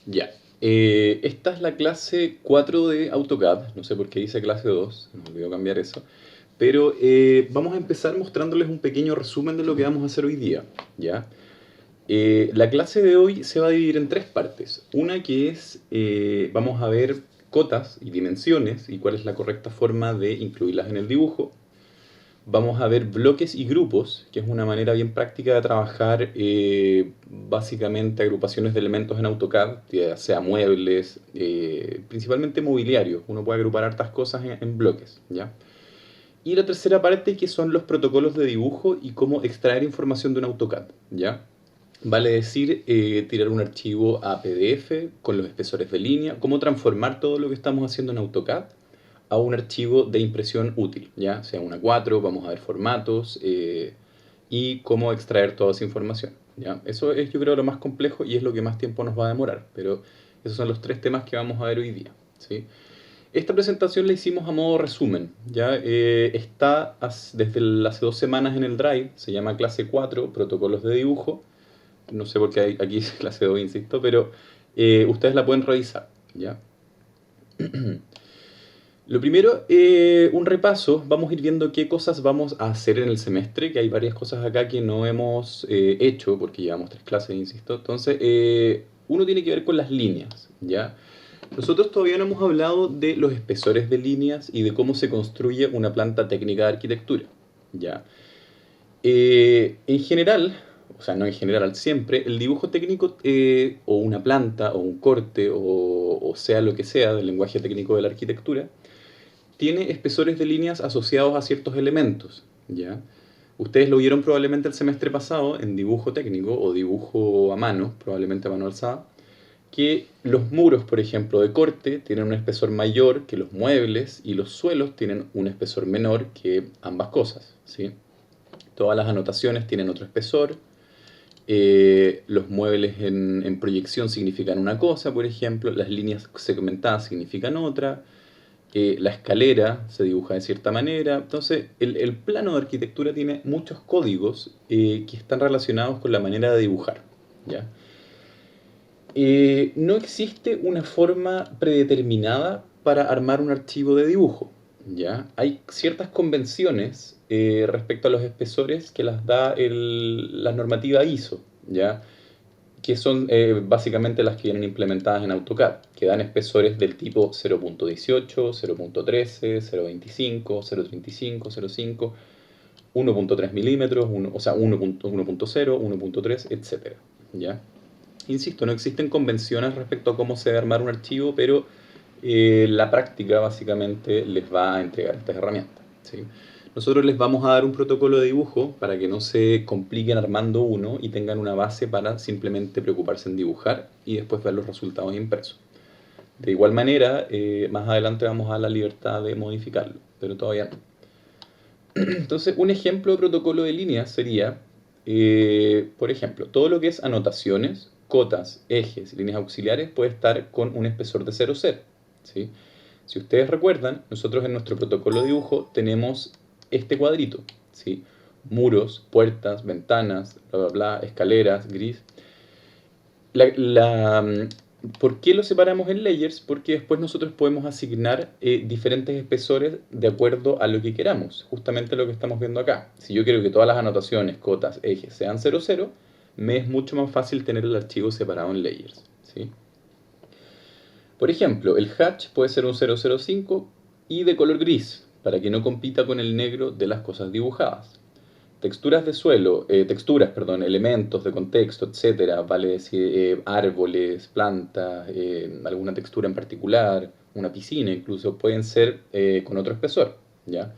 Ya. Esta es la clase 4 de AutoCAD. No sé por qué dice clase 2, se me olvidó cambiar eso. Pero vamos a empezar mostrándoles un pequeño resumen de lo que vamos a hacer hoy día. ¿Ya? La clase de hoy se va a dividir en tres partes. Una que es, vamos a ver cotas y dimensiones y cuál es la correcta forma de incluirlas en el dibujo. Vamos a ver bloques y grupos, que es una manera bien práctica de trabajar básicamente agrupaciones de elementos en AutoCAD, ya sea muebles, principalmente mobiliario. Uno puede agrupar hartas cosas en bloques, ¿ya? Y la tercera parte que son los protocolos de dibujo y cómo extraer información de un AutoCAD, ¿ya? Vale decir, tirar un archivo a PDF con los espesores de línea, cómo transformar todo lo que estamos haciendo en AutoCAD a un archivo de impresión útil, ya sea una 4, vamos a ver formatos y cómo extraer toda esa información. ¿Ya? Eso es yo creo lo más complejo y es lo que más tiempo nos va a demorar, pero esos son los tres temas que vamos a ver hoy día. ¿Sí? Esta presentación la hicimos a modo resumen, ¿ya? Está desde hace 2 semanas en el Drive, se llama clase 4, protocolos de dibujo, no sé por qué aquí es clase 2, insisto, pero ustedes la pueden revisar, ¿ya? Lo primero, un repaso, vamos a ir viendo qué cosas vamos a hacer en el semestre, que hay varias cosas acá que no hemos hecho, porque llevamos 3 clases, insisto. Entonces, uno tiene que ver con las líneas, ¿ya? Nosotros todavía no hemos hablado de los espesores de líneas y de cómo se construye una planta técnica de arquitectura, ¿ya? En general, o sea, no en general, siempre, el dibujo técnico o una planta o un corte o sea lo que sea del lenguaje técnico de la arquitectura, tiene espesores de líneas asociados a ciertos elementos, ¿ya? Ustedes lo vieron probablemente el semestre pasado en dibujo técnico o dibujo a mano, probablemente a mano alzada, que los muros, por ejemplo, de corte tienen un espesor mayor que los muebles y los suelos tienen un espesor menor que ambas cosas, ¿sí? Todas las anotaciones tienen otro espesor, los muebles en proyección significan una cosa, por ejemplo, las líneas segmentadas significan otra, la escalera se dibuja de cierta manera. Entonces, el plano de arquitectura tiene muchos códigos que están relacionados con la manera de dibujar, ¿ya? No existe una forma predeterminada para armar un archivo de dibujo, ¿ya? Hay ciertas convenciones respecto a los espesores que las da la normativa ISO, ¿ya? Que son básicamente las que vienen implementadas en AutoCAD, que dan espesores del tipo 0.18, 0.13, 0.25, 0.35, 0.5, 1.3 milímetros, o sea, 1.0, 1.3, etc. ¿Ya? Insisto, no existen convenciones respecto a cómo se debe armar un archivo, pero la práctica básicamente les va a entregar estas herramientas, ¿sí? Nosotros les vamos a dar un protocolo de dibujo para que no se compliquen armando uno y tengan una base para simplemente preocuparse en dibujar y después ver los resultados impresos. De igual manera, más adelante vamos a dar la libertad de modificarlo, pero todavía no. Entonces, un ejemplo de protocolo de línea sería, por ejemplo, todo lo que es anotaciones, cotas, ejes, líneas auxiliares puede estar con un espesor de 0,0, ¿sí? Si ustedes recuerdan, nosotros en nuestro protocolo de dibujo tenemos este cuadrito, ¿sí? Muros, puertas, ventanas, bla, bla, bla, escaleras, gris. ¿Por qué lo separamos en layers? Porque después nosotros podemos asignar diferentes espesores de acuerdo a lo que queramos. Justamente lo que estamos viendo acá. Si yo quiero que todas las anotaciones, cotas, ejes sean 00, me es mucho más fácil tener el archivo separado en layers, ¿sí? Por ejemplo, el hatch puede ser un 005 y de color gris, para que no compita con el negro de las cosas dibujadas. Texturas de suelo, texturas, perdón, elementos de contexto, etcétera, vale decir árboles, plantas, alguna textura en particular, una piscina incluso, pueden ser con otro espesor, ¿ya?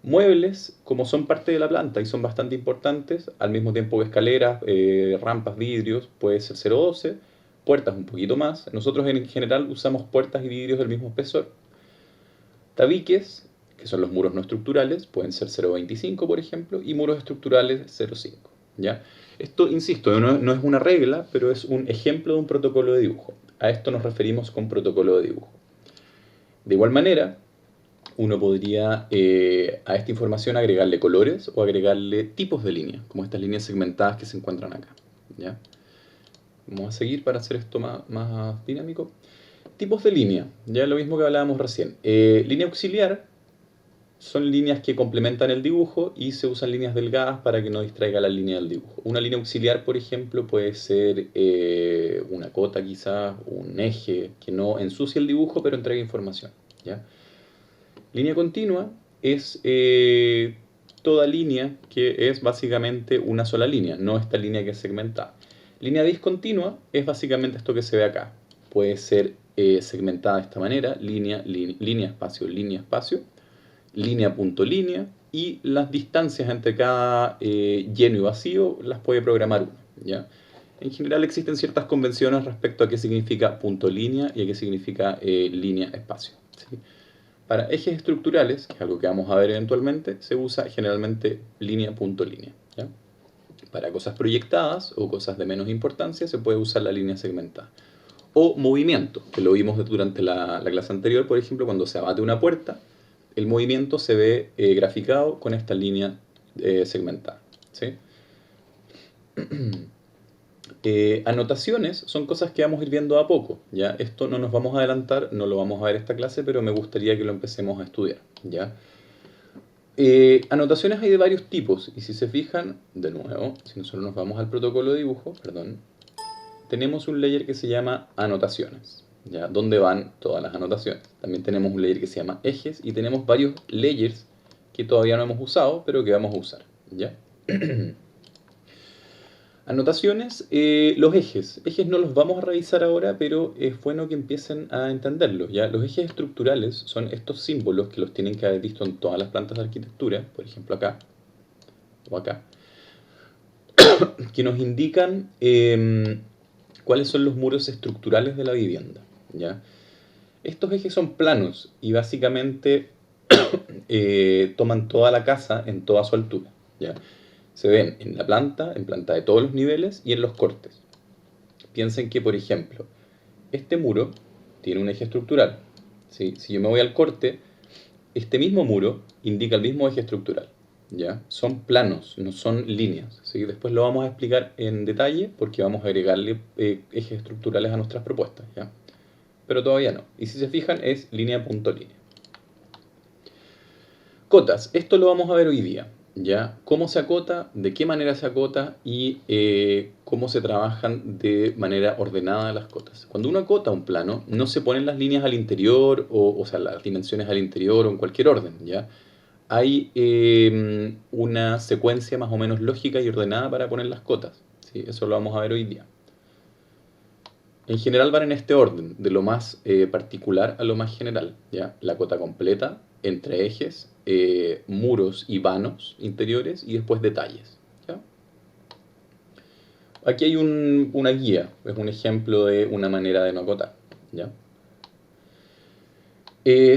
Muebles, como son parte de la planta y son bastante importantes, al mismo tiempo que escaleras, rampas, vidrios, puede ser 0,12, puertas un poquito más. Nosotros en general usamos puertas y vidrios del mismo espesor. Tabiques, que son los muros no estructurales, pueden ser 0,25 por ejemplo, y muros estructurales 0,5. ¿Ya? Esto, insisto, no es una regla, pero es un ejemplo de un protocolo de dibujo. A esto nos referimos con protocolo de dibujo. De igual manera, uno podría a esta información agregarle colores o agregarle tipos de líneas, como estas líneas segmentadas que se encuentran acá, ¿ya? Vamos a seguir para hacer esto más dinámico. Tipos de línea, ya lo mismo que hablábamos recién. Línea auxiliar son líneas que complementan el dibujo y se usan líneas delgadas para que no distraiga la línea del dibujo. Una línea auxiliar, por ejemplo, puede ser una cota quizás, un eje que no ensucia el dibujo pero entrega información, ¿ya? Línea continua es toda línea que es básicamente una sola línea, no esta línea que es segmentada. Línea discontinua es básicamente esto que se ve acá. Puede ser segmentada de esta manera, línea, espacio, línea, espacio, línea, punto, línea, y las distancias entre cada lleno y vacío las puede programar uno, ¿ya? En general existen ciertas convenciones respecto a qué significa punto línea y a qué significa línea espacio, ¿sí? Para ejes estructurales, que es algo que vamos a ver eventualmente, se usa generalmente línea, punto, línea, ¿ya? Para cosas proyectadas o cosas de menos importancia se puede usar la línea segmentada. O movimiento, que lo vimos durante la clase anterior, por ejemplo, cuando se abate una puerta, el movimiento se ve graficado con esta línea segmentada, ¿sí? Anotaciones son cosas que vamos a ir viendo a poco, ¿ya? Esto no nos vamos a adelantar, no lo vamos a ver esta clase, pero me gustaría que lo empecemos a estudiar, ¿ya? Anotaciones hay de varios tipos, y si se fijan, de nuevo, si nosotros nos vamos al protocolo de dibujo, perdón, tenemos un layer que se llama anotaciones, ¿ya? Donde van todas las anotaciones. También tenemos un layer que se llama ejes, y tenemos varios layers que todavía no hemos usado, pero que vamos a usar, ¿ya? Anotaciones, los ejes. Ejes no los vamos a revisar ahora, pero es bueno que empiecen a entenderlos, ¿ya? Los ejes estructurales son estos símbolos que los tienen que haber visto en todas las plantas de arquitectura, por ejemplo acá o acá, que nos indican cuáles son los muros estructurales de la vivienda, ¿ya? Estos ejes son planos y básicamente toman toda la casa en toda su altura, ¿ya? Se ven en planta de todos los niveles y en los cortes. Piensen que, por ejemplo, este muro tiene un eje estructural, ¿sí? Si yo me voy al corte, este mismo muro indica el mismo eje estructural, ¿ya? Son planos, no son líneas, ¿sí? Después lo vamos a explicar en detalle porque vamos a agregarle ejes estructurales a nuestras propuestas, ¿ya? Pero todavía no. Y si se fijan, es línea, punto, línea. Cotas, esto lo vamos a ver hoy día, ¿ya? Cómo se acota, de qué manera se acota y cómo se trabajan de manera ordenada las cotas. Cuando uno acota un plano, no se ponen las líneas al interior, o sea, las dimensiones al interior o en cualquier orden, ¿ya? Hay una secuencia más o menos lógica y ordenada para poner las cotas, ¿sí? Eso lo vamos a ver hoy día. En general van en este orden, de lo más particular a lo más general, ¿ya? La cota completa, entre ejes, muros y vanos interiores y después detalles, ¿ya? Aquí hay una guía, es un ejemplo de una manera de no acotar, ¿ya?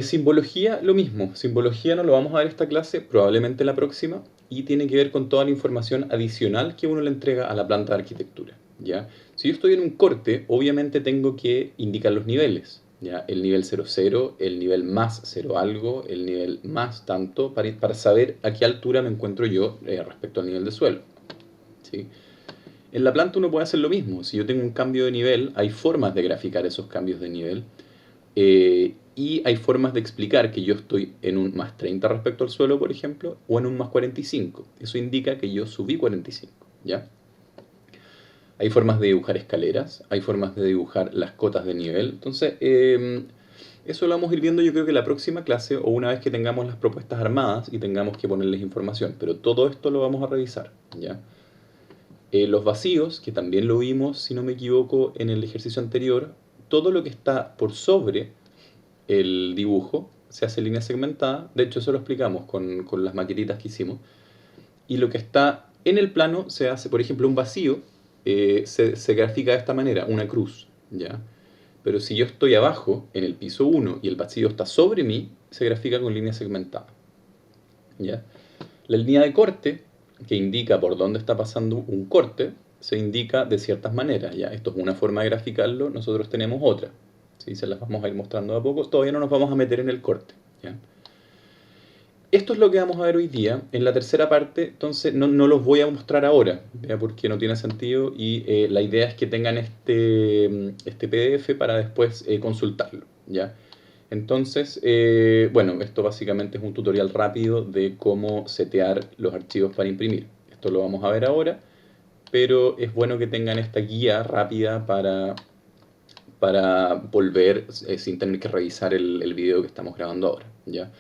Simbología, lo mismo. Simbología no lo vamos a ver esta clase, probablemente la próxima, y tiene que ver con toda la información adicional que uno le entrega a la planta de arquitectura, ¿ya? Si yo estoy en un corte, obviamente tengo que indicar los niveles, ¿ya? El nivel 00, el nivel más 0 algo, el nivel más tanto, para saber a qué altura me encuentro yo respecto al nivel de suelo, ¿sí? En la planta uno puede hacer lo mismo. Si yo tengo un cambio de nivel, hay formas de graficar esos cambios de nivel. Y hay formas de explicar que yo estoy en un más 30 respecto al suelo, por ejemplo, o en un más 45. Eso indica que yo subí 45, ¿ya? Hay formas de dibujar escaleras, hay formas de dibujar las cotas de nivel. Entonces, eso lo vamos a ir viendo yo creo que la próxima clase o una vez que tengamos las propuestas armadas y tengamos que ponerles información. Pero todo esto lo vamos a revisar, ¿ya? Los vacíos, que también lo vimos, si no me equivoco, en el ejercicio anterior, todo lo que está por sobre el dibujo se hace línea segmentada. De hecho, eso lo explicamos con las maquetitas que hicimos. Y lo que está en el plano se hace, por ejemplo, un vacío, se grafica de esta manera, una cruz, ¿ya? Pero si yo estoy abajo, en el piso 1, y el vacío está sobre mí, se grafica con línea segmentada, ¿ya? La línea de corte, que indica por dónde está pasando un corte, se indica de ciertas maneras, ¿ya? Esto es una forma de graficarlo, nosotros tenemos otra, ¿sí? Se las vamos a ir mostrando a poco, todavía no nos vamos a meter en el corte, ¿ya? Esto es lo que vamos a ver hoy día. En la tercera parte, entonces, no los voy a mostrar ahora, ¿ya? Porque no tiene sentido y la idea es que tengan este PDF para después consultarlo, ¿ya? Entonces, bueno, esto básicamente es un tutorial rápido de cómo setear los archivos para imprimir. Esto lo vamos a ver ahora, pero es bueno que tengan esta guía rápida para volver sin tener que revisar el video que estamos grabando ahora, ¿ya?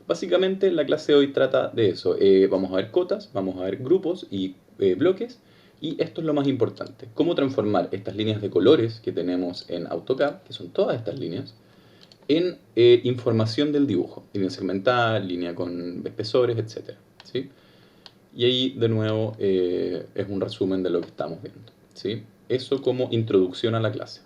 Básicamente la clase de hoy trata de eso. Vamos a ver cotas, vamos a ver grupos y bloques. Y esto es lo más importante, cómo transformar estas líneas de colores que tenemos en AutoCAD, que son todas estas líneas, en información del dibujo. Línea segmental, línea con espesores, etc. ¿Sí? Y ahí de nuevo es un resumen de lo que estamos viendo, ¿sí? Eso como introducción a la clase.